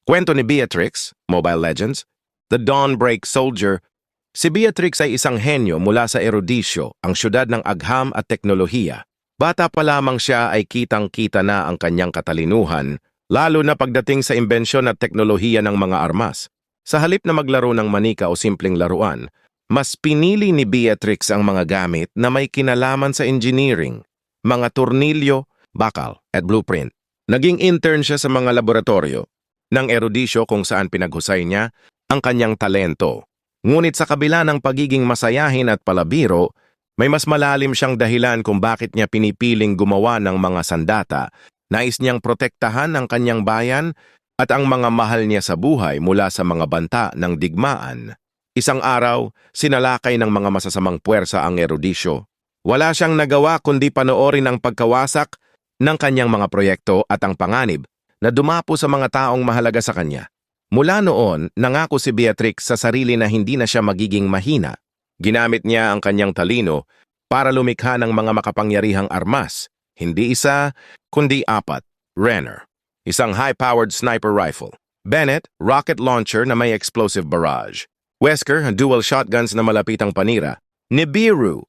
Kwento ni Beatrix, Mobile Legends, The Dawnbreak Soldier. Si Beatrix ay isang henyo mula sa erodisyo, ang syudad ng agham at teknolohiya. Bata pa lamang siya ay kitang-kita na ang kanyang katalinuhan, lalo na pagdating sa imbensyon at teknolohiya ng mga armas. Sa halip na maglaro ng manika o simpleng laruan, mas pinili ni Beatrix ang mga gamit na may kinalaman sa engineering, mga tornilyo, bakal at blueprint. Naging intern siya sa mga laboratorio ng erodisyo kung saan pinaghusay niya ang kanyang talento. Ngunit sa kabila ng pagiging masayahin at palabiro, may mas malalim siyang dahilan kung bakit niya pinipiling gumawa ng mga sandata. Nais niyang protektahan ang kanyang bayan at ang mga mahal niya sa buhay mula sa mga banta ng digmaan. Isang araw, sinalakay ng mga masasamang puwersa ang erodisyo. Wala siyang nagawa kundi panoorin ang pagkawasak ng kanyang mga proyekto at ang panganib na dumapo sa mga taong mahalaga sa kanya. Mula noon, nangako si Beatrix sa sarili na hindi na siya magiging mahina. Ginamit niya ang kanyang talino para lumikha ng mga makapangyarihang armas. Hindi isa, kundi 4. Renner, isang high-powered sniper rifle. Bennett, rocket launcher na may explosive barrage. Wesker, dual shotguns na malapitang panira. Nibiru,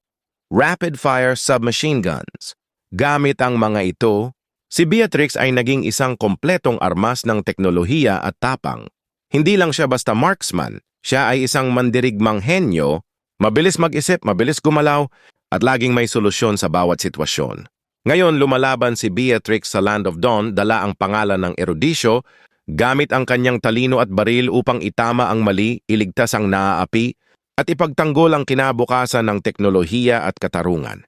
rapid-fire submachine guns. Gamit ang mga ito, si Beatrix ay naging isang kompletong armas ng teknolohiya at tapang. Hindi lang siya basta marksman, siya ay isang mandirigmang henyo, mabilis mag-isip, mabilis gumalaw, at laging may solusyon sa bawat sitwasyon. Ngayon, lumalaban si Beatrix sa Land of Dawn, dala ang pangalan ng erodisyo, gamit ang kanyang talino at baril upang itama ang mali, iligtas ang naaapi, at ipagtanggol ang kinabukasan ng teknolohiya at katarungan.